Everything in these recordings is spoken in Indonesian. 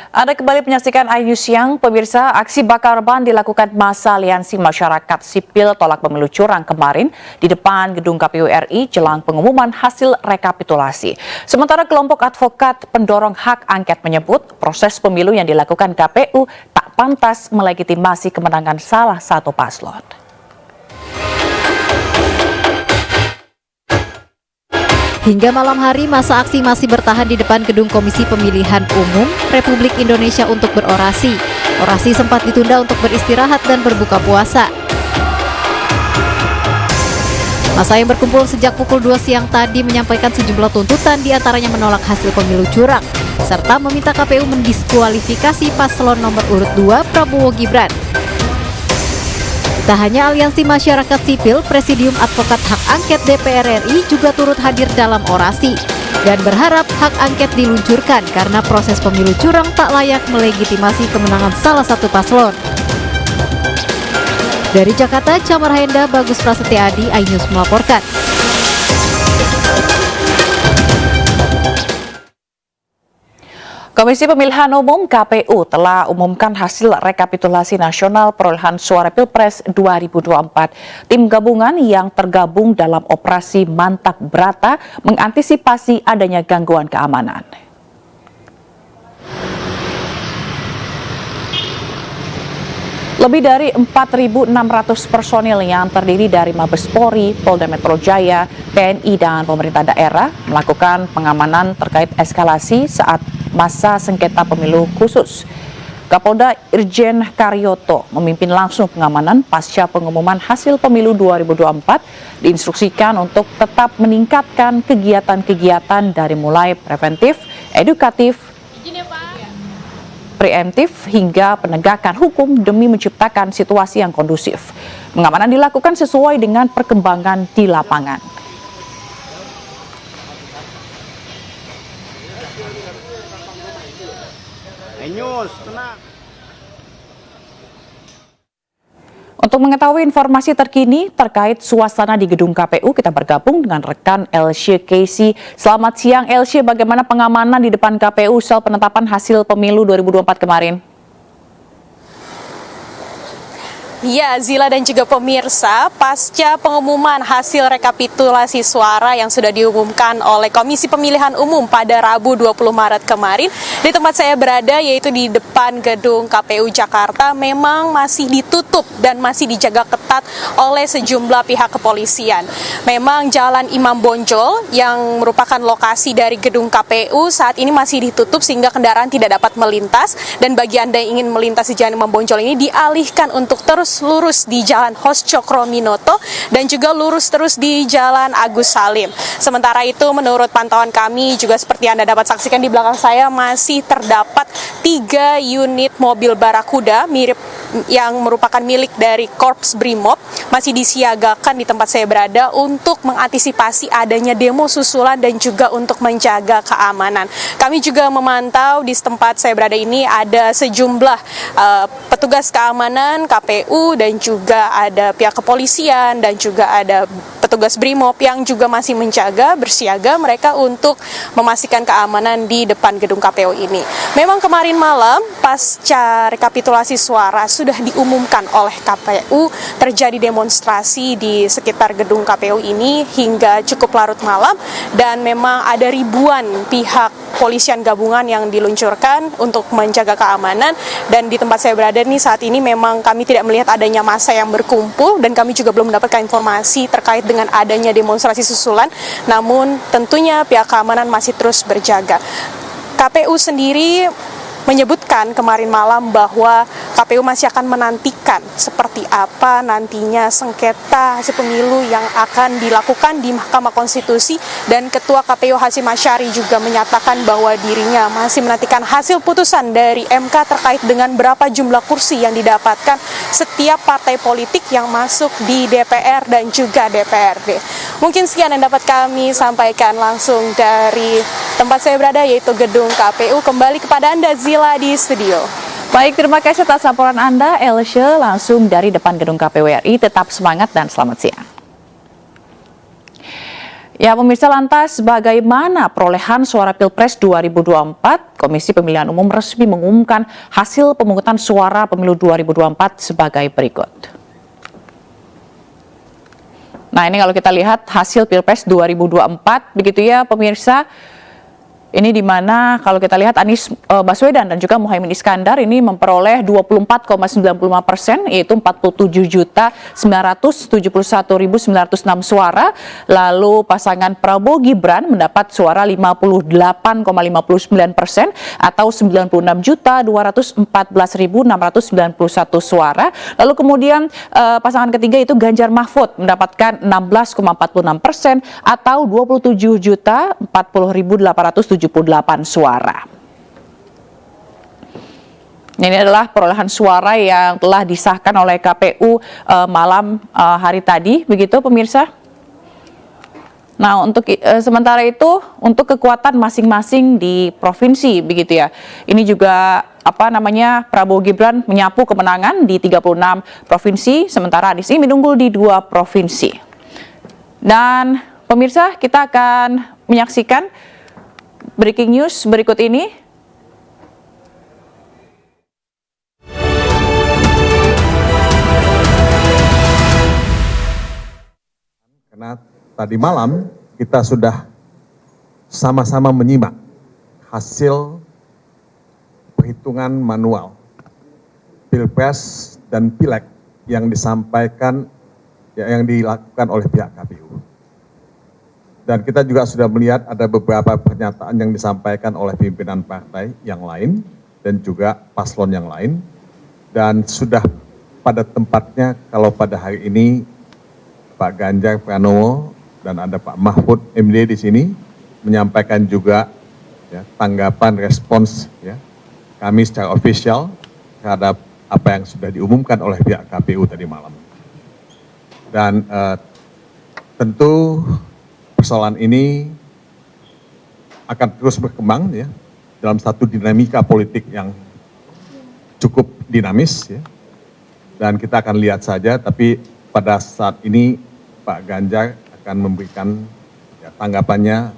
Anda kembali menyaksikan iNews Siang, pemirsa. Aksi bakar ban dilakukan massa Aliansi Masyarakat Sipil Tolak Pemilu Curang kemarin di depan gedung KPU RI jelang pengumuman hasil rekapitulasi. Sementara kelompok advokat pendorong hak angket menyebut proses pemilu yang dilakukan KPU tak pantas melegitimasi kemenangan salah satu paslon. Hingga malam hari, masa aksi masih bertahan di depan gedung Komisi Pemilihan Umum Republik Indonesia untuk berorasi. Orasi sempat ditunda untuk beristirahat dan berbuka puasa. Masa yang berkumpul sejak pukul 2 siang tadi menyampaikan sejumlah tuntutan, diantaranya menolak hasil pemilu curang, serta meminta KPU mendiskualifikasi paslon nomor urut 2 Prabowo Gibran. Tak hanya Aliansi Masyarakat Sipil, Presidium Advokat Hak Angket DPR RI juga turut hadir dalam orasi dan berharap hak angket diluncurkan karena proses pemilu curang tak layak melegitimasi kemenangan salah satu paslon. Dari Jakarta, Camar Henda, Bagus Prasetya Adi, iNews melaporkan. Komisi Pemilihan Umum KPU telah umumkan hasil rekapitulasi nasional perolehan suara Pilpres 2024. Tim gabungan yang tergabung dalam operasi Mantap Brata mengantisipasi adanya gangguan keamanan. Lebih dari 4.600 personil yang terdiri dari Mabes Polri, Polda Metro Jaya, TNI, dan pemerintah daerah melakukan pengamanan terkait eskalasi saat masa sengketa pemilu khusus. Kapolda Irjen Karyoto memimpin langsung pengamanan pasca pengumuman hasil pemilu 2024, diinstruksikan untuk tetap meningkatkan kegiatan-kegiatan dari mulai preventif, edukatif, preemptif hingga penegakan hukum demi menciptakan situasi yang kondusif. Pengamanan dilakukan sesuai dengan perkembangan di lapangan. Untuk mengetahui informasi terkini terkait suasana di gedung KPU, kita bergabung dengan rekan Elsye Casey. Selamat siang Elsye, bagaimana pengamanan di depan KPU soal penetapan hasil pemilu 2024 kemarin? Ya, Zila dan juga pemirsa, pasca pengumuman hasil rekapitulasi suara yang sudah diumumkan oleh Komisi Pemilihan Umum pada Rabu 20 Maret kemarin, di tempat saya berada yaitu di depan gedung KPU Jakarta memang masih ditutup dan masih dijaga ketat oleh sejumlah pihak kepolisian. Memang Jalan Imam Bonjol yang merupakan lokasi dari gedung KPU saat ini masih ditutup sehingga kendaraan tidak dapat melintas, dan bagi Anda yang ingin melintasi Jalan Imam Bonjol ini dialihkan untuk terus lurus di Jalan Hos Cokroaminoto dan juga lurus terus di Jalan Agus Salim. Sementara itu menurut pantauan kami juga seperti Anda dapat saksikan di belakang saya masih terdapat 3 unit mobil Barakuda mirip yang merupakan milik dari Korps Brimob masih disiagakan di tempat saya berada untuk mengantisipasi adanya demo susulan dan juga untuk menjaga keamanan. Kami juga memantau di tempat saya berada ini ada sejumlah petugas keamanan KPU dan juga ada pihak kepolisian dan juga ada petugas Brimob yang juga masih menjaga bersiaga mereka untuk memastikan keamanan di depan gedung KPU ini. Memang kemarin malam pasca rekapitulasi suara sudah diumumkan oleh KPU terjadi demonstrasi di sekitar gedung KPU ini hingga cukup larut malam, dan memang ada ribuan pihak polisian gabungan yang diluncurkan untuk menjaga keamanan. Dan di tempat saya berada nih saat ini memang kami tidak melihat adanya massa yang berkumpul dan kami juga belum mendapatkan informasi terkait dengan adanya demonstrasi susulan, namun tentunya pihak keamanan masih terus berjaga. KPU sendiri menyebutkan kemarin malam bahwa KPU masih akan menantikan seperti apa nantinya sengketa hasil pemilu yang akan dilakukan di Mahkamah Konstitusi, dan Ketua KPU Hasyim Asyari juga menyatakan bahwa dirinya masih menantikan hasil putusan dari MK terkait dengan berapa jumlah kursi yang didapatkan setiap partai politik yang masuk di DPR dan juga DPRD. Mungkin sekian yang dapat kami sampaikan langsung dari tempat saya berada yaitu gedung KPU. Kembali kepada Anda Zila di studio. Baik, terima kasih atas laporan Anda, Elsye, langsung dari depan gedung KPU RI. Tetap semangat dan selamat siang. Ya, pemirsa, lantas bagaimana perolehan suara Pilpres 2024? Komisi Pemilihan Umum resmi mengumumkan hasil pemungutan suara pemilu 2024 sebagai berikut. Nah, ini kalau kita lihat hasil Pilpres 2024, begitu ya pemirsa. Ini di mana kalau kita lihat Anies Baswedan dan juga Muhaimin Iskandar ini memperoleh 24,95%, yaitu 47.971.906 suara. Lalu pasangan Prabowo Gibran mendapat suara 58,59% atau 96.214.691 suara. Lalu kemudian pasangan ketiga itu Ganjar Mahfud mendapatkan 16,46% atau 27.040.878 suara. Ini adalah perolehan suara yang telah disahkan oleh KPU malam hari tadi, begitu pemirsa. Nah, untuk sementara itu untuk kekuatan masing-masing di provinsi, begitu ya. Ini juga Prabowo Gibran menyapu kemenangan di 36 provinsi, sementara Anies ini unggul di 2 provinsi. Dan pemirsa, kita akan menyaksikan breaking news berikut ini. Karena tadi malam kita sudah sama-sama menyimak hasil perhitungan manual Pilpres dan Pileg yang disampaikan, yang dilakukan oleh pihak KPU. Dan kita juga sudah melihat ada beberapa pernyataan yang disampaikan oleh pimpinan partai yang lain dan juga paslon yang lain. Dan sudah pada tempatnya kalau pada hari ini Pak Ganjar Pranowo dan ada Pak Mahfud MD di sini menyampaikan juga ya, tanggapan respons ya, kami secara official terhadap apa yang sudah diumumkan oleh pihak KPU tadi malam. Dan tentu persoalan ini akan terus berkembang ya dalam satu dinamika politik yang cukup dinamis ya. Dan kita akan lihat saja, tapi pada saat ini Pak Ganjar akan memberikan ya, tanggapannya,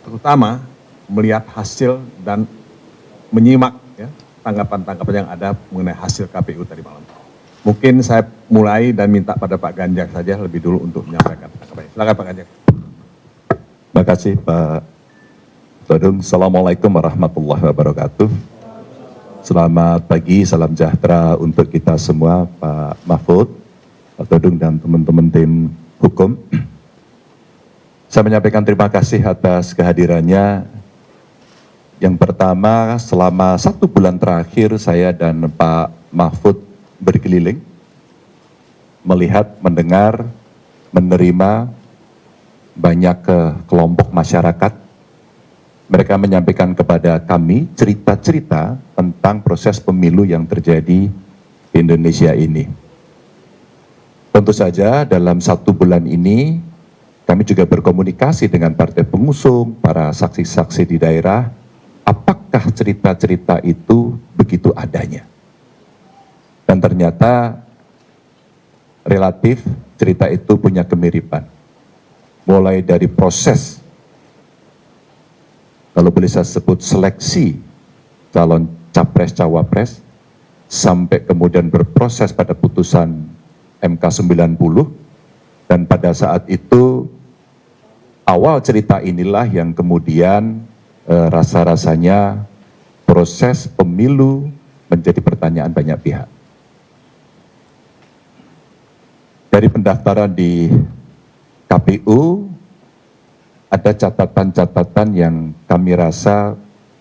terutama melihat hasil dan menyimak ya, tanggapan-tanggapan yang ada mengenai hasil KPU tadi malam. Mungkin saya mulai dan minta pada Pak Ganjar saja lebih dulu untuk menyampaikan tanggapannya. Silakan Pak Ganjar. Terima kasih Pak Todung. Assalamualaikum warahmatullahi wabarakatuh. Selamat pagi, salam sejahtera untuk kita semua, Pak Mahfud, Pak Todung dan teman-teman tim hukum. Saya menyampaikan terima kasih atas kehadirannya. Yang pertama, selama 1 bulan terakhir saya dan Pak Mahfud berkeliling, melihat, mendengar, menerima banyak kelompok masyarakat. Mereka menyampaikan kepada kami cerita-cerita tentang proses pemilu yang terjadi di Indonesia ini. Tentu saja dalam 1 bulan ini kami juga berkomunikasi dengan partai pengusung, para saksi-saksi di daerah, apakah cerita-cerita itu begitu adanya. Dan ternyata relatif cerita itu punya kemiripan. Mulai dari proses, kalau boleh saya sebut seleksi calon capres-cawapres, sampai kemudian berproses pada putusan MK 90, dan pada saat itu awal cerita inilah yang kemudian rasa-rasanya proses pemilu menjadi pertanyaan banyak pihak. Dari pendaftaran di KPU, ada catatan-catatan yang kami rasa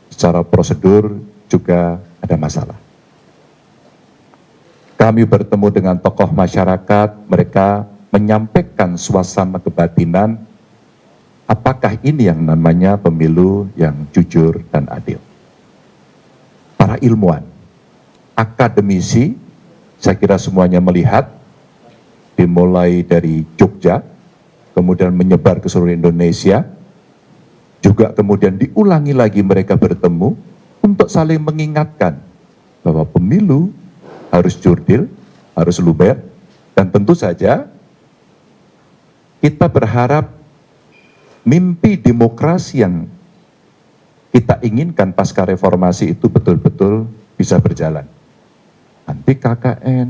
secara prosedur juga ada masalah. Kami bertemu dengan tokoh masyarakat, mereka menyampaikan suasana kebatinan, apakah ini yang namanya pemilu yang jujur dan adil. Para ilmuwan, akademisi, saya kira semuanya melihat, dimulai dari Jogja, kemudian menyebar ke seluruh Indonesia, juga kemudian diulangi lagi mereka bertemu untuk saling mengingatkan bahwa pemilu harus jurdil, harus luber, dan tentu saja kita berharap mimpi demokrasi yang kita inginkan pasca reformasi itu betul-betul bisa berjalan. Anti KKN,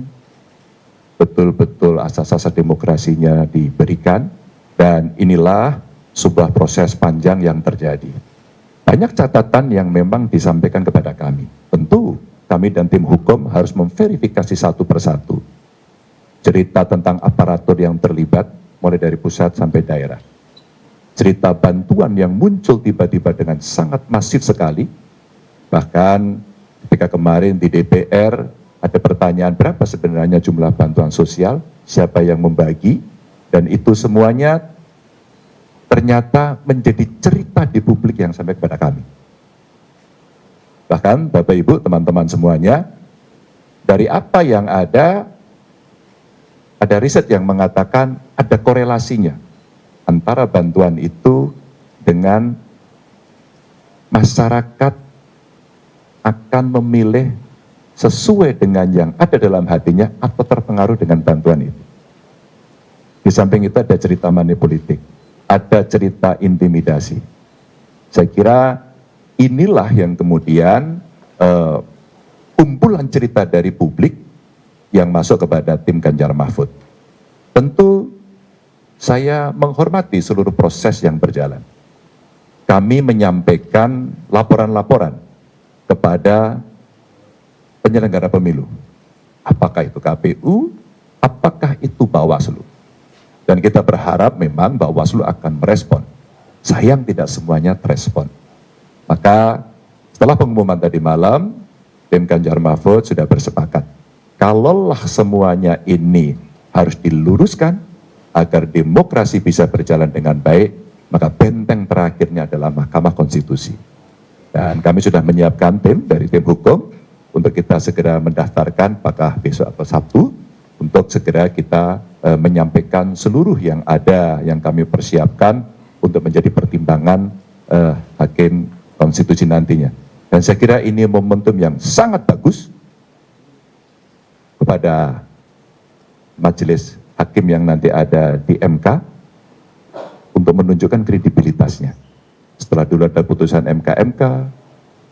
betul-betul asas-asas demokrasinya diberikan, dan inilah sebuah proses panjang yang terjadi. Banyak catatan yang memang disampaikan kepada kami. Tentu kami dan tim hukum harus memverifikasi satu persatu. Cerita tentang aparatur yang terlibat, mulai dari pusat sampai daerah. Cerita bantuan yang muncul tiba-tiba dengan sangat masif sekali. Bahkan ketika kemarin di DPR ada pertanyaan berapa sebenarnya jumlah bantuan sosial, siapa yang membagi, dan itu semuanya ternyata menjadi cerita di publik yang sampai kepada kami. Bahkan Bapak Ibu, teman-teman semuanya, dari apa yang ada riset yang mengatakan ada korelasinya antara bantuan itu dengan masyarakat akan memilih sesuai dengan yang ada dalam hatinya atau terpengaruh dengan bantuan itu. Di samping itu ada cerita manipolitik, ada cerita intimidasi. Saya kira inilah yang kemudian kumpulan cerita dari publik yang masuk kepada tim Ganjar Mahfud. Tentu saya menghormati seluruh proses yang berjalan. Kami menyampaikan laporan-laporan kepada penyelenggara pemilu. Apakah itu KPU, apakah itu Bawaslu. Dan kita berharap memang Bawaslu akan merespon. Sayang tidak semuanya terespon. Maka setelah pengumuman tadi malam, tim Ganjar Mahfud sudah bersepakat. Kalaulah semuanya ini harus diluruskan, agar demokrasi bisa berjalan dengan baik, maka benteng terakhirnya adalah Mahkamah Konstitusi. Dan kami sudah menyiapkan tim dari tim hukum untuk kita segera mendaftarkan apakah besok atau Sabtu, untuk segera kita menyampaikan seluruh yang ada yang kami persiapkan untuk menjadi pertimbangan Hakim Konstitusi nantinya. Dan saya kira ini momentum yang sangat bagus kepada majelis hakim yang nanti ada di MK untuk menunjukkan kredibilitasnya. Setelah dulu ada putusan MK,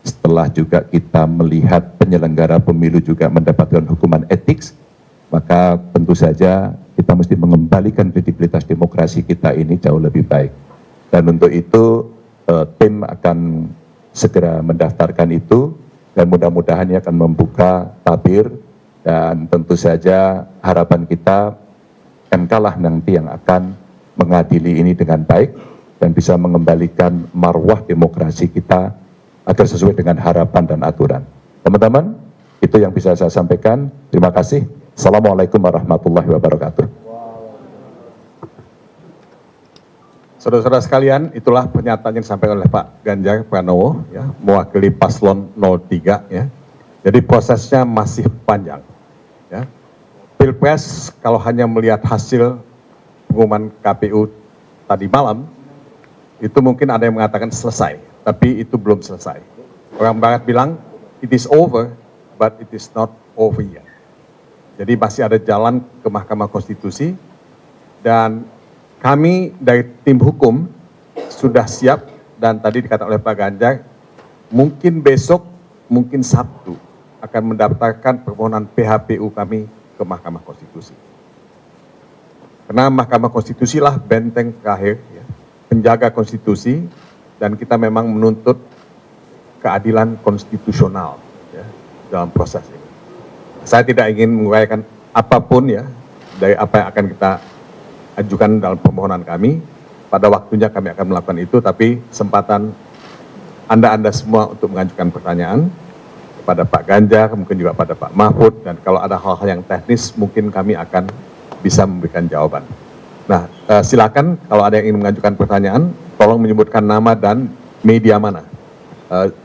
setelah juga kita melihat penyelenggara pemilu juga mendapatkan hukuman etik, maka tentu saja kita mesti mengembalikan kredibilitas demokrasi kita ini jauh lebih baik. Dan untuk itu tim akan segera mendaftarkan itu, dan mudah-mudahan ini akan membuka tabir, dan tentu saja harapan kita MK lah nanti yang akan mengadili ini dengan baik dan bisa mengembalikan marwah demokrasi kita agar sesuai dengan harapan dan aturan. Teman-teman, itu yang bisa saya sampaikan. Terima kasih. Assalamualaikum warahmatullahi wabarakatuh. Saudara-saudara sekalian, itulah pernyataan yang disampaikan oleh Pak Ganjar Pranowo, ya, mewakili paslon 03. Ya. Jadi prosesnya masih panjang. Ya. Pilpres kalau hanya melihat hasil pengumuman KPU tadi malam, itu mungkin ada yang mengatakan selesai, tapi itu belum selesai. Orang Barat bilang, it is over, but it is not over yet. Jadi masih ada jalan ke Mahkamah Konstitusi, dan kami dari tim hukum sudah siap, dan tadi dikatakan oleh Pak Ganjar, mungkin besok, mungkin Sabtu, akan mendaftarkan permohonan PHPU kami ke Mahkamah Konstitusi. Karena Mahkamah Konstitusi lah benteng terakhir, ya, penjaga konstitusi, dan kita memang menuntut keadilan konstitusional, ya, dalam proses ini. Saya tidak ingin menguraikan apapun, ya, dari apa yang akan kita ajukan dalam permohonan kami. Pada waktunya kami akan melakukan itu, tapi kesempatan Anda semua untuk mengajukan pertanyaan kepada Pak Ganjar, mungkin juga pada Pak Mahfud, dan kalau ada hal-hal yang teknis mungkin kami akan bisa memberikan jawaban. Nah, silakan kalau ada yang ingin mengajukan pertanyaan, tolong menyebutkan nama dan media mana.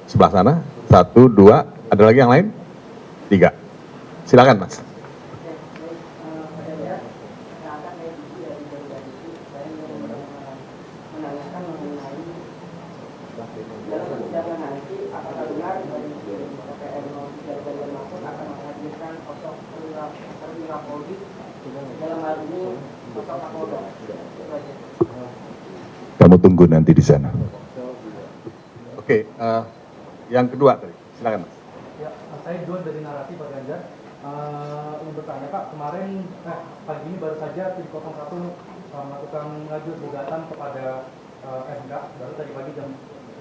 Sebelah sana, 1, 2, ada lagi yang lain? 3. Silakan Mas. Kamu tunggu nanti di sana. Oke, yang kedua tadi, silakan Mas. Ya, saya John dari Narasi Pak Ganjar. Ingin bertanya Pak, kemarin pagi ini baru saja tim 01 melakukan mengajukan gugatan kepada MK, baru tadi pagi jam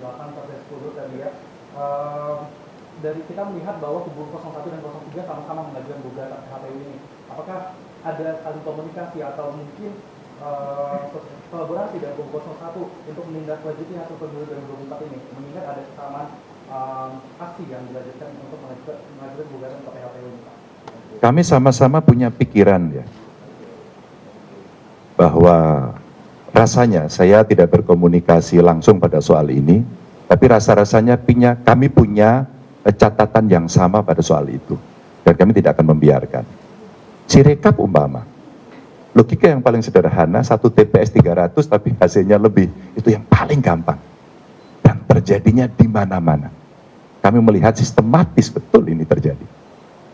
8 sampai 10 tadi ya. Dari kita melihat bahwa kubu 01 dan 03 sama-sama mengajukan gugatan PHPU ini. Apakah ada saling komunikasi atau mungkin kolaborasi dari kubu 01 untuk menindaklanjuti hasil pemilu 2024 ini, mengingat ada kesamaan aksi yang dilanjutkan untuk mengajukan gugatan ke PHPU ini, Pak? Kami sama-sama punya pikiran ya, bahwa rasanya saya tidak berkomunikasi langsung pada soal ini, tapi rasa-rasanya kami punya catatan yang sama pada soal itu, dan kami tidak akan membiarkan. Sirekap umpama, logika yang paling sederhana, satu TPS 300 tapi hasilnya lebih, itu yang paling gampang. Dan terjadinya di mana-mana. Kami melihat sistematis betul ini terjadi.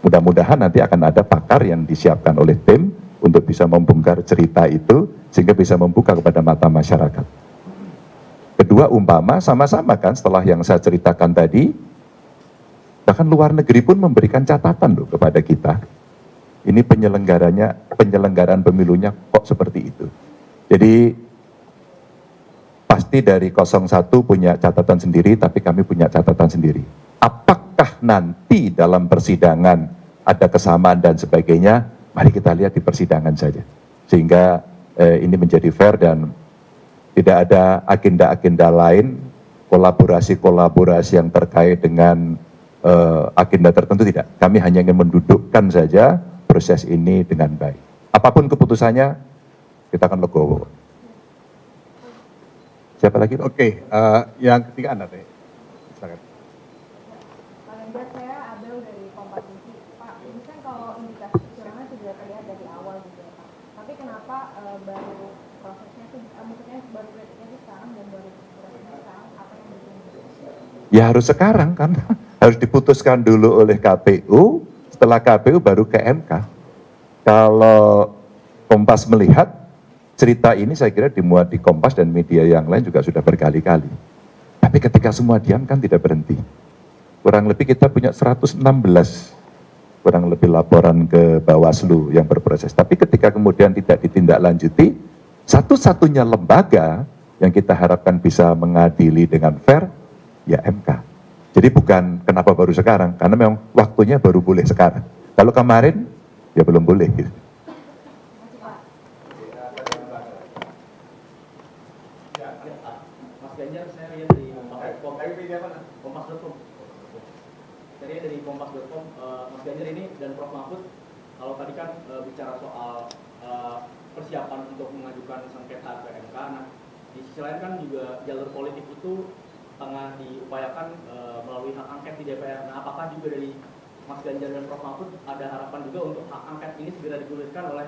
Mudah-mudahan nanti akan ada pakar yang disiapkan oleh tim untuk bisa membongkar cerita itu, sehingga bisa membuka kepada mata masyarakat. Kedua, umpama sama-sama kan setelah yang saya ceritakan tadi, bahkan luar negeri pun memberikan catatan loh kepada kita. Ini penyelenggaraan pemilunya kok seperti itu. Jadi pasti dari 01 punya catatan sendiri, tapi kami punya catatan sendiri. Apakah nanti dalam persidangan ada kesamaan dan sebagainya? Mari kita lihat di persidangan saja. Sehingga ini menjadi fair dan tidak ada agenda-agenda lain, kolaborasi-kolaborasi yang terkait dengan agenda tertentu tidak. Kami hanya ingin mendudukkan saja proses ini dengan baik. Apapun keputusannya, kita akan legowo. Siapa lagi, Pak? Oke, yang ketiga Anda teh. Silakan. Pak Ganjar, saya Abel dari Kompas TV. Pak, ini kan kalau indikasi kecurangan sudah terlihat dari awal gitu ya Pak. Tapi kenapa baru prosesnya itu, maksudnya baru kritiknya itu sekarang dan baru prosesnya sekarang, apa yang bikin? Ya harus sekarang kan, harus diputuskan dulu oleh KPU, setelah KPU baru ke MK. Kalau Kompas melihat, cerita ini saya kira dimuat di Kompas dan media yang lain juga sudah berkali-kali. Tapi ketika semua diam kan tidak berhenti. Kurang lebih kita punya 116 kurang lebih laporan ke Bawaslu yang berproses. Tapi ketika kemudian tidak ditindaklanjuti, satu-satunya lembaga yang kita harapkan bisa mengadili dengan fair, ya MK. Jadi bukan kenapa baru sekarang, karena memang waktunya baru boleh sekarang. Kalau kemarin, ya belum boleh. Gitu. Mas Ganjar, saya lihat di Kompas.com. Saya lihat dari Kompas.com, Mas Ganjar ini dan Prof. Mahfud, kalau tadi kan bicara soal persiapan untuk mengajukan sengketa ke MK, nah di sisi lain kan juga jalur politik itu tengah diupayakan melalui hak angket di DPR. Nah, apakah juga dari Mas Ganjar dan Prof. Mahfud ada harapan juga untuk hak angket ini segera digulirkan oleh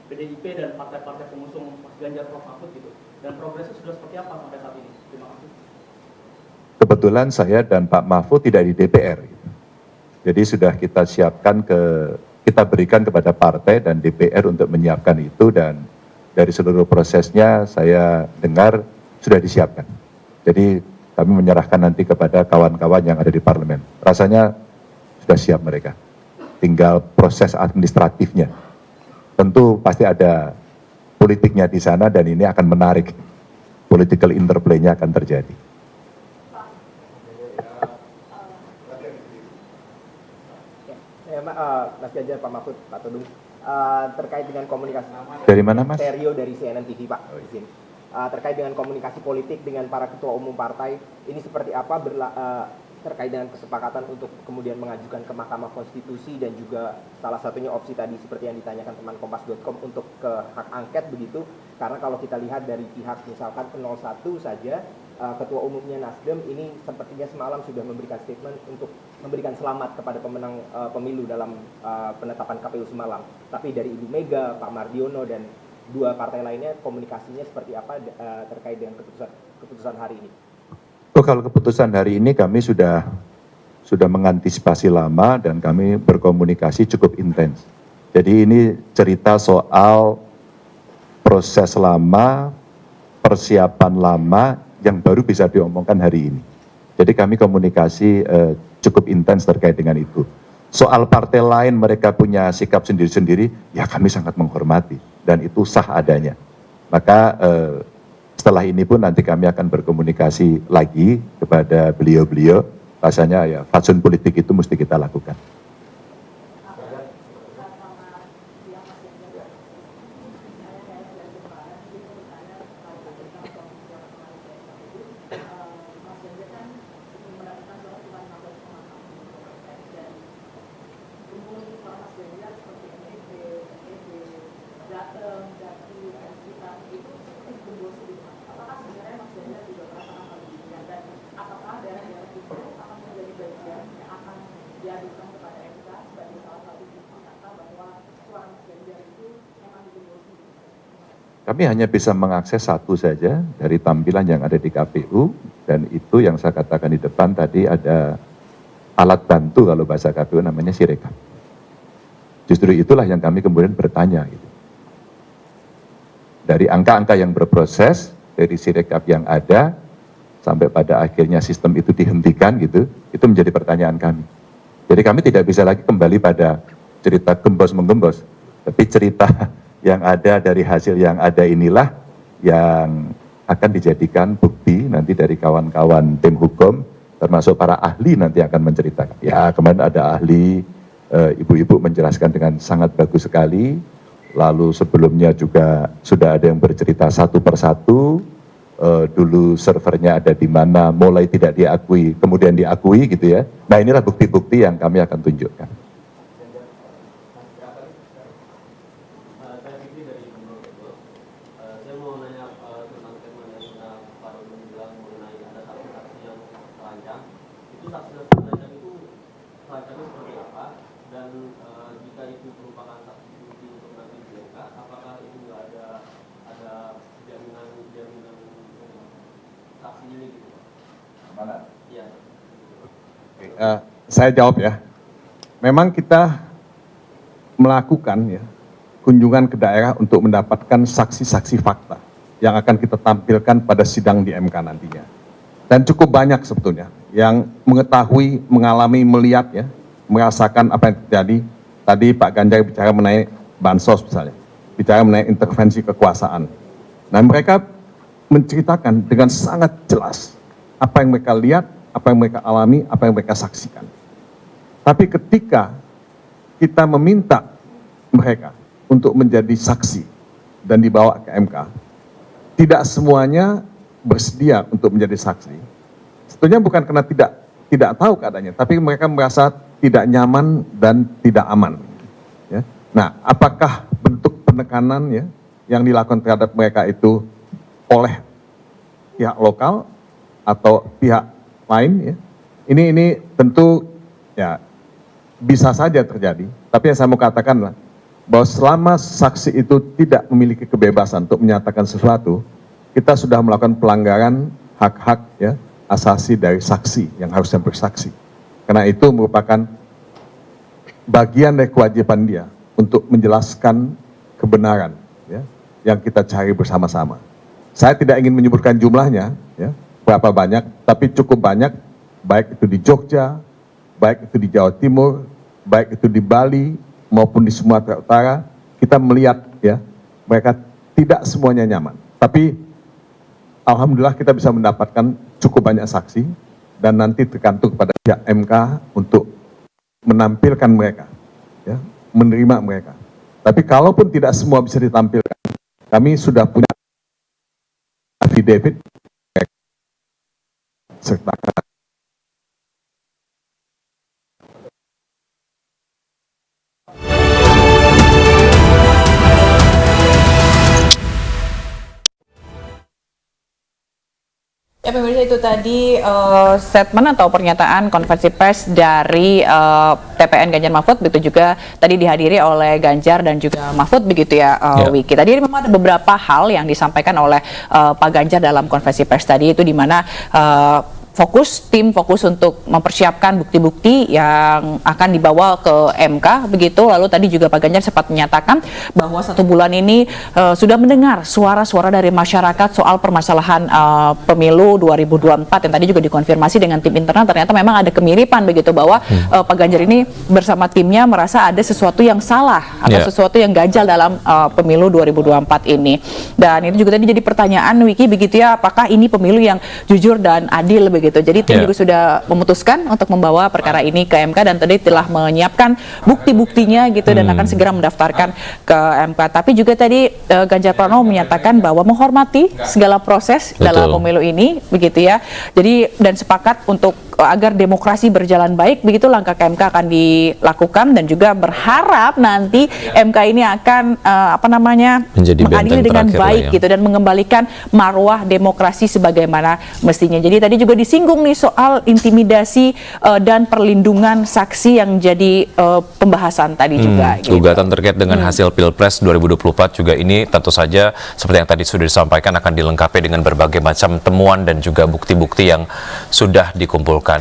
PDIP dan partai-partai pengusung Mas Ganjar, Prof. Mahfud gitu? Dan progresnya sudah seperti apa sampai saat ini? Terima kasih. Kebetulan saya dan Pak Mahfud tidak di DPR. Gitu. Jadi sudah kita siapkan kita berikan kepada partai dan DPR untuk menyiapkan itu, dan dari seluruh prosesnya saya dengar sudah disiapkan. Jadi kami menyerahkan nanti kepada kawan-kawan yang ada di parlemen. Rasanya sudah siap mereka. Tinggal proses administratifnya. Tentu pasti ada politiknya di sana dan ini akan menarik. Political interplay-nya akan terjadi. Mas Ganjar, Pak Mahfud, Pak Todung, terkait dengan komunikasi. Dari mana, Mas? Stereo dari CNN TV, Pak. Izin. Terkait dengan komunikasi politik dengan para ketua umum partai, ini seperti apa terkait dengan kesepakatan untuk kemudian mengajukan ke Mahkamah Konstitusi dan juga salah satunya opsi tadi seperti yang ditanyakan teman Kompas.com untuk ke hak angket begitu, karena kalau kita lihat dari pihak misalkan 01 saja, ketua umumnya Nasdem ini sepertinya semalam sudah memberikan statement untuk memberikan selamat kepada pemenang pemilu dalam penetapan KPU semalam, tapi dari Ibu Mega, Pak Mardiono dan dua partai lainnya komunikasinya seperti apa terkait dengan keputusan hari ini? Oh, kalau keputusan hari ini kami sudah mengantisipasi lama dan kami berkomunikasi cukup intens. Jadi ini cerita soal proses lama persiapan lama yang baru bisa diomongkan hari ini. Jadi kami komunikasi cukup intens terkait dengan itu. Soal partai lain mereka punya sikap sendiri-sendiri, ya kami sangat menghormati dan itu sah adanya. Maka setelah ini pun nanti kami akan berkomunikasi lagi kepada beliau-beliau. Rasanya ya fatsun politik itu mesti kita lakukan. Kami hanya bisa mengakses satu saja dari tampilan yang ada di KPU, dan itu yang saya katakan di depan tadi ada alat bantu kalau bahasa KPU namanya Sirekap. Justru itulah yang kami kemudian bertanya. Gitu. Dari angka-angka yang berproses, dari Sirekap yang ada, sampai pada akhirnya sistem itu dihentikan gitu, itu menjadi pertanyaan kami. Jadi kami tidak bisa lagi kembali pada cerita gembos-menggembos, tapi cerita yang ada dari hasil yang ada inilah yang akan dijadikan bukti nanti dari kawan-kawan tim hukum, termasuk para ahli nanti akan menceritakan. Ya kemarin ada ahli, ibu-ibu menjelaskan dengan sangat bagus sekali, lalu sebelumnya juga sudah ada yang bercerita satu persatu, dulu servernya ada di mana, mulai tidak diakui, kemudian diakui gitu ya. Nah inilah bukti-bukti yang kami akan tunjukkan. Saya jawab ya. Memang kita melakukan ya kunjungan ke daerah untuk mendapatkan saksi-saksi fakta yang akan kita tampilkan pada sidang di MK nantinya. Dan cukup banyak sebetulnya yang mengetahui, mengalami, melihat ya, merasakan apa yang terjadi. Tadi Pak Ganjar bicara mengenai bansos misalnya, bicara mengenai intervensi kekuasaan. Nah mereka menceritakan dengan sangat jelas apa yang mereka lihat, apa yang mereka alami, apa yang mereka saksikan. Tapi ketika kita meminta mereka untuk menjadi saksi dan dibawa ke MK, tidak semuanya bersedia untuk menjadi saksi. Sebetulnya bukan karena tidak tahu keadaannya, tapi mereka merasa tidak nyaman dan tidak aman. Ya. Nah, apakah bentuk penekanan ya yang dilakukan terhadap mereka itu oleh pihak lokal atau pihak lain ya? Ini tentu ya bisa saja terjadi, tapi yang saya mau katakan lah, bahwa selama saksi itu tidak memiliki kebebasan untuk menyatakan sesuatu, kita sudah melakukan pelanggaran hak-hak ya asasi dari saksi yang harusnya bersaksi. Karena itu merupakan bagian dari kewajiban dia untuk menjelaskan kebenaran ya, yang kita cari bersama-sama. Saya tidak ingin menyebutkan jumlahnya, ya, berapa banyak, tapi cukup banyak, baik itu di Jogja, baik itu di Jawa Timur, baik itu di Bali maupun di Sumatera Utara, kita melihat ya mereka tidak semuanya nyaman. Tapi alhamdulillah kita bisa mendapatkan cukup banyak saksi dan nanti tergantung kepada pihak MK untuk menampilkan mereka, ya, menerima mereka. Tapi kalaupun tidak semua bisa ditampilkan, kami sudah punya affidavit serta ya pemirsa, itu tadi statement atau pernyataan konferensi pers dari TPN Ganjar Mahfud, begitu juga tadi dihadiri oleh Ganjar dan juga Mahfud begitu ya, Wiki. Tadi memang ada beberapa hal yang disampaikan oleh Pak Ganjar dalam konferensi pers tadi, itu di mana tim fokus untuk mempersiapkan bukti-bukti yang akan dibawa ke MK begitu. Lalu tadi juga Pak Ganjar sempat menyatakan bahwa 1 bulan ini sudah mendengar suara-suara dari masyarakat soal permasalahan pemilu 2024 yang tadi juga dikonfirmasi dengan tim internal. Ternyata memang ada kemiripan begitu bahwa Pak Ganjar ini bersama timnya merasa ada sesuatu yang salah atau sesuatu yang ganjal dalam pemilu 2024 ini. Dan itu juga tadi jadi pertanyaan Wiki begitu ya, apakah ini pemilu yang jujur dan adil begitu. Jadi tim juga sudah memutuskan untuk membawa perkara ini ke MK dan tadi telah menyiapkan bukti-buktinya gitu dan akan segera mendaftarkan ke MK. Tapi juga tadi Ganjar Pranowo menyatakan bahwa menghormati segala proses dalam pemilu ini begitu ya. Jadi dan sepakat untuk agar demokrasi berjalan baik begitu langkah ke MK akan dilakukan dan juga berharap nanti MK ini akan mengadili dengan baik gitu dan mengembalikan marwah demokrasi sebagaimana mestinya. Jadi tadi juga disinggung nih soal intimidasi dan perlindungan saksi yang jadi pembahasan tadi juga. Gitu. Gugatan terkait dengan hasil Pilpres 2024 juga ini tentu saja seperti yang tadi sudah disampaikan akan dilengkapi dengan berbagai macam temuan dan juga bukti-bukti yang sudah dikumpulkan.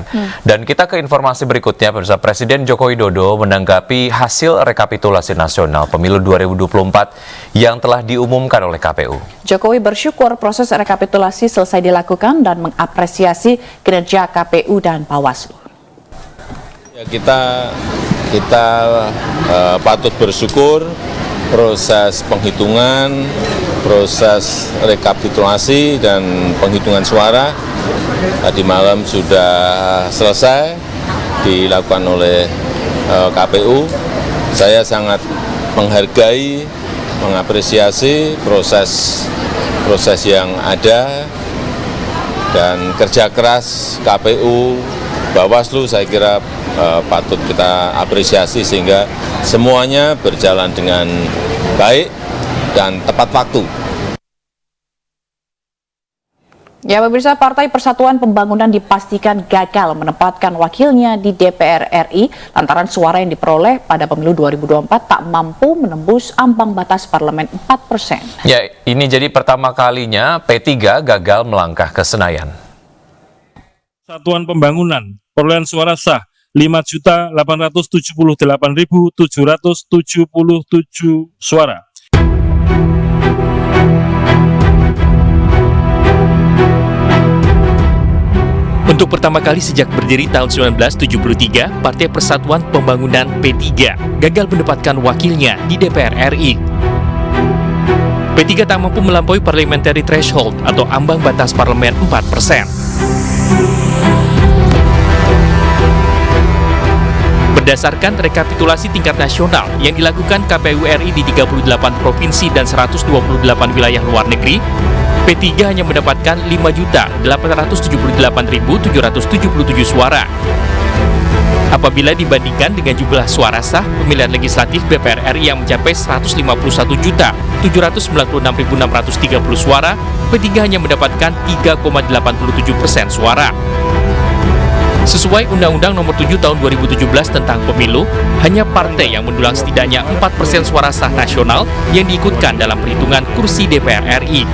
Dan kita ke informasi berikutnya, pemirsa. Presiden Joko Widodo menanggapi hasil rekapitulasi nasional pemilu 2024 yang telah diumumkan oleh KPU. Jokowi bersyukur proses rekapitulasi selesai dilakukan dan mengapresiasi kinerja KPU dan Bawaslu. Ya, kita patut bersyukur proses penghitungan, proses rekapitulasi dan penghitungan suara tadi malam sudah selesai dilakukan oleh KPU. Saya sangat menghargai, mengapresiasi proses yang ada dan kerja keras KPU, Bawaslu saya kira patut kita apresiasi sehingga semuanya berjalan dengan baik dan tepat waktu. Ya, pemirsa, Partai Persatuan Pembangunan dipastikan gagal menempatkan wakilnya di DPR RI lantaran suara yang diperoleh pada pemilu 2024 tak mampu menembus ambang batas parlemen 4%. Ya, ini jadi pertama kalinya P3 gagal melangkah ke Senayan. Persatuan Pembangunan, perolehan suara sah 5.878.777 suara. Untuk pertama kali sejak berdiri tahun 1973, Partai Persatuan Pembangunan P3 gagal mendapatkan wakilnya di DPR RI. P3 tak mampu melampaui parliamentary threshold atau ambang batas parlemen 4%. Berdasarkan rekapitulasi tingkat nasional yang dilakukan KPU RI di 38 provinsi dan 128 wilayah luar negeri, P3 hanya mendapatkan 5.878.777 suara. Apabila dibandingkan dengan jumlah suara sah pemilihan legislatif DPR RI yang mencapai 151.796.630 suara, P3 hanya mendapatkan 3,87% suara. Sesuai Undang-Undang Nomor 7 Tahun 2017 tentang Pemilu, hanya partai yang mendulang setidaknya 4% suara sah nasional yang diikutkan dalam perhitungan kursi DPR RI.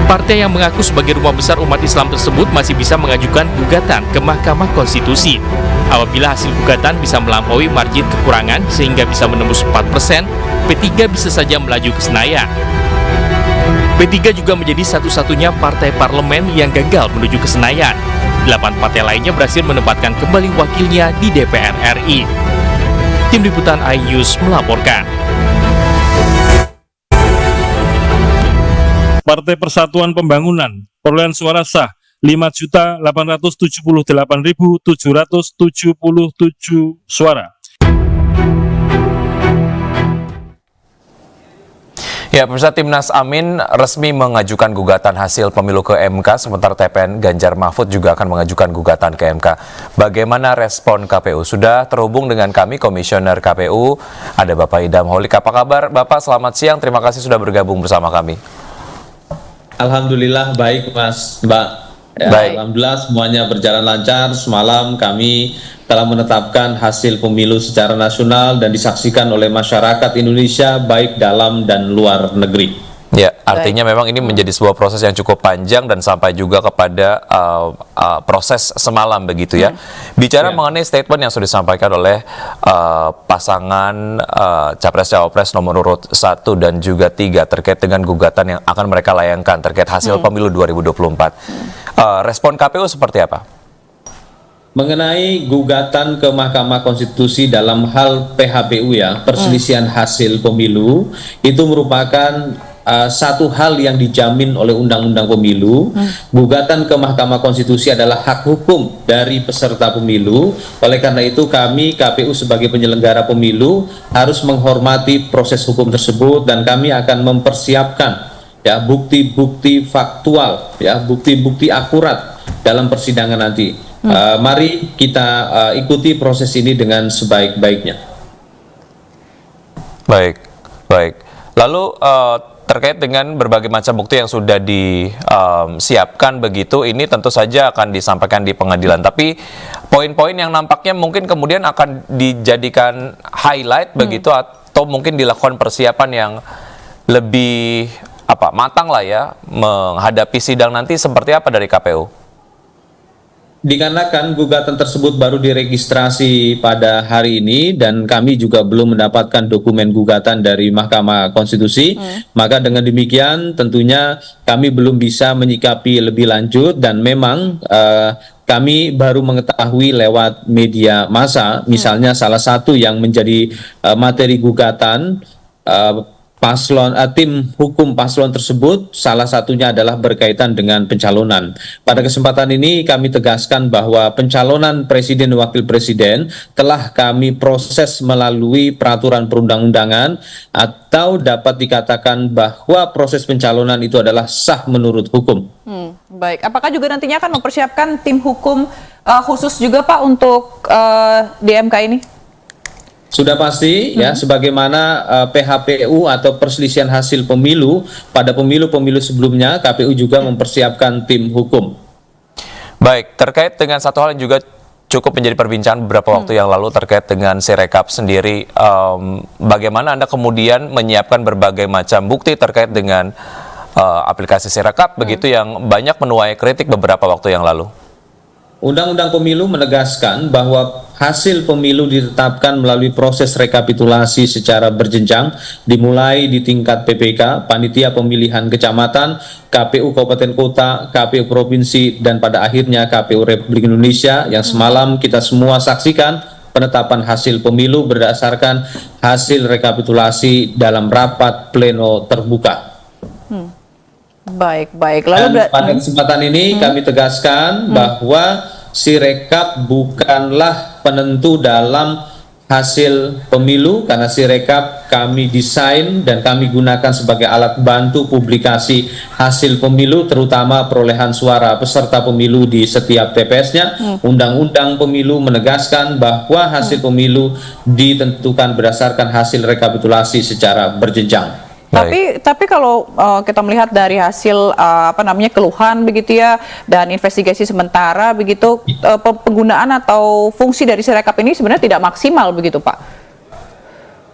Partai yang mengaku sebagai rumah besar umat Islam tersebut masih bisa mengajukan gugatan ke Mahkamah Konstitusi. Apabila hasil gugatan bisa melampaui margin kekurangan sehingga bisa menembus 4%, P3 bisa saja melaju ke Senayan. P3 juga menjadi satu-satunya partai parlemen yang gagal menuju ke Senayan. 8 partai lainnya berhasil menempatkan kembali wakilnya di DPR RI. Tim Liputan iNews melaporkan. Partai Persatuan Pembangunan, perolehan suara sah 5.878.777 suara. Ya, pemirsa, Timnas Amin resmi mengajukan gugatan hasil pemilu ke MK, sementara TPN Ganjar Mahfud juga akan mengajukan gugatan ke MK. Bagaimana respon KPU? Sudah terhubung dengan kami, Komisioner KPU, ada Bapak Idam Holik. Apa kabar Bapak? Selamat siang, terima kasih sudah bergabung bersama kami. Alhamdulillah baik Mas, Mbak. Ya, baik. Alhamdulillah semuanya berjalan lancar. Semalam kami telah menetapkan hasil pemilu secara nasional dan disaksikan oleh masyarakat Indonesia baik dalam dan luar negeri. Ya. artinya memang ini menjadi sebuah proses yang cukup panjang dan sampai juga kepada proses semalam begitu ya. Bicara mengenai statement yang sudah disampaikan oleh pasangan Capres-Cawapres nomor urut 1 dan juga 3 terkait dengan gugatan yang akan mereka layangkan terkait hasil pemilu 2024. Respon KPU seperti apa? Mengenai gugatan ke Mahkamah Konstitusi dalam hal PHPU ya, perselisihan hasil pemilu, itu merupakan satu hal yang dijamin oleh Undang-Undang Pemilu. Gugatan ke Mahkamah Konstitusi adalah hak hukum dari peserta pemilu. Oleh karena itu kami KPU sebagai penyelenggara pemilu harus menghormati proses hukum tersebut dan kami akan mempersiapkan ya bukti-bukti faktual, ya bukti-bukti akurat dalam persidangan nanti. Mari kita ikuti proses ini dengan sebaik-baiknya. Baik. Lalu terkait dengan berbagai macam bukti yang sudah disiapkan begitu, ini tentu saja akan disampaikan di pengadilan. Tapi poin-poin yang nampaknya mungkin kemudian akan dijadikan highlight begitu, atau mungkin dilakukan persiapan yang lebih matang lah ya menghadapi sidang nanti, seperti apa dari KPU? Dikarenakan gugatan tersebut baru diregistrasi pada hari ini dan kami juga belum mendapatkan dokumen gugatan dari Mahkamah Konstitusi, maka dengan demikian tentunya kami belum bisa menyikapi lebih lanjut dan memang kami baru mengetahui lewat media massa, misalnya salah satu yang menjadi materi gugatan tim hukum paslon tersebut salah satunya adalah berkaitan dengan pencalonan. Pada kesempatan ini kami tegaskan bahwa pencalonan presiden dan wakil presiden telah kami proses melalui peraturan perundang-undangan atau dapat dikatakan bahwa proses pencalonan itu adalah sah menurut hukum. Baik, apakah juga nantinya akan mempersiapkan tim hukum khusus juga Pak untuk di MK ini? Sudah pasti ya, sebagaimana PHPU atau perselisihan hasil pemilu pada pemilu-pemilu sebelumnya, KPU juga mempersiapkan tim hukum. Baik, terkait dengan satu hal yang juga cukup menjadi perbincangan beberapa waktu yang lalu terkait dengan Sirekap sendiri, bagaimana Anda kemudian menyiapkan berbagai macam bukti terkait dengan aplikasi Sirekap begitu yang banyak menuai kritik beberapa waktu yang lalu? Undang-Undang Pemilu menegaskan bahwa hasil pemilu ditetapkan melalui proses rekapitulasi secara berjenjang, dimulai di tingkat PPK, Panitia Pemilihan Kecamatan, KPU Kabupaten Kota, KPU Provinsi, dan pada akhirnya KPU Republik Indonesia yang semalam kita semua saksikan penetapan hasil pemilu berdasarkan hasil rekapitulasi dalam rapat pleno terbuka. Baik. Lalu pada kesempatan ini kami tegaskan bahwa Sirekap bukanlah penentu dalam hasil pemilu, karena Sirekap kami desain dan kami gunakan sebagai alat bantu publikasi hasil pemilu, terutama perolehan suara peserta pemilu di setiap TPS-nya. Undang-undang Pemilu menegaskan bahwa hasil pemilu ditentukan berdasarkan hasil rekapitulasi secara berjenjang. Tapi kalau kita melihat dari hasil keluhan begitu ya dan investigasi sementara begitu, penggunaan atau fungsi dari Sirekap ini sebenarnya tidak maksimal begitu Pak?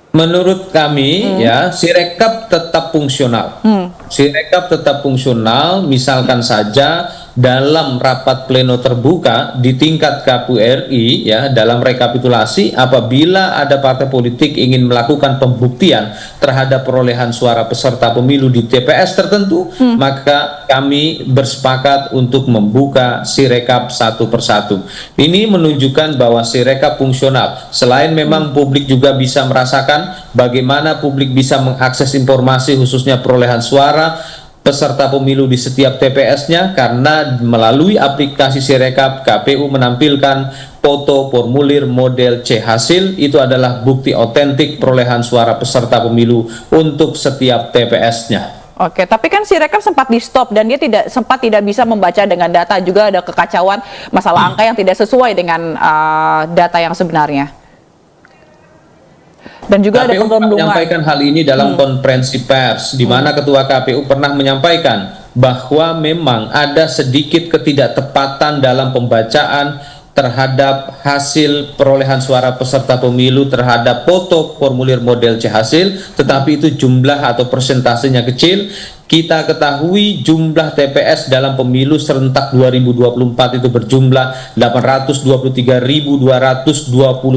Menurut kami ya, Sirekap tetap fungsional. Sirekap tetap fungsional, misalkan saja dalam rapat pleno terbuka di tingkat KPU RI ya, dalam rekapitulasi apabila ada partai politik ingin melakukan pembuktian terhadap perolehan suara peserta pemilu di TPS tertentu, maka kami bersepakat untuk membuka Sirekap satu persatu. Ini menunjukkan bahwa Sirekap fungsional. Selain memang publik juga bisa merasakan bagaimana publik bisa mengakses informasi khususnya perolehan suara peserta pemilu di setiap TPS-nya, karena melalui aplikasi Sirekap KPU menampilkan foto formulir model C hasil, itu adalah bukti otentik perolehan suara peserta pemilu untuk setiap TPS-nya. Oke, tapi kan Sirekap sempat di stop dan dia tidak bisa membaca dengan data, juga ada kekacauan masalah angka yang tidak sesuai dengan data yang sebenarnya. Dan juga KPU ada menyampaikan hal ini dalam konferensi pers, di mana Ketua KPU pernah menyampaikan bahwa memang ada sedikit ketidaktepatan dalam pembacaan terhadap hasil perolehan suara peserta pemilu terhadap foto formulir model C hasil, tetapi itu jumlah atau persentasenya kecil. kita ketahui jumlah TPS dalam pemilu serentak 2024 itu berjumlah 823.220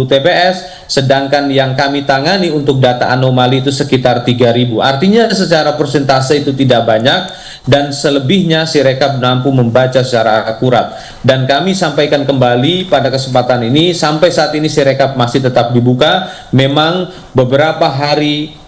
TPS, sedangkan yang kami tangani untuk data anomali itu sekitar 3.000. Artinya secara persentase itu tidak banyak, dan selebihnya Sirekap mampu membaca secara akurat. Dan kami sampaikan kembali pada kesempatan ini, sampai saat ini Sirekap masih tetap dibuka. Memang beberapa hari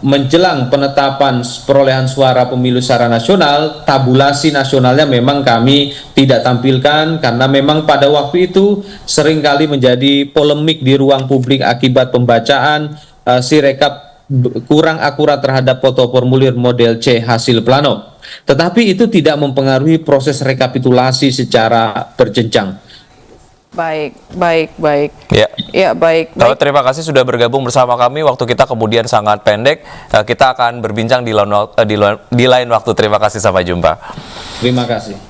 menjelang penetapan perolehan suara pemilu secara nasional, tabulasi nasionalnya memang kami tidak tampilkan karena memang pada waktu itu seringkali menjadi polemik di ruang publik akibat pembacaan Sirekap kurang akurat terhadap foto formulir model C hasil plano. Tetapi itu tidak mempengaruhi proses rekapitulasi secara berjenjang. Baik. Ya, baik. Terima kasih sudah bergabung bersama kami. Waktu kita kemudian sangat pendek. Kita akan berbincang di lain waktu. Terima kasih, sampai jumpa. Terima kasih.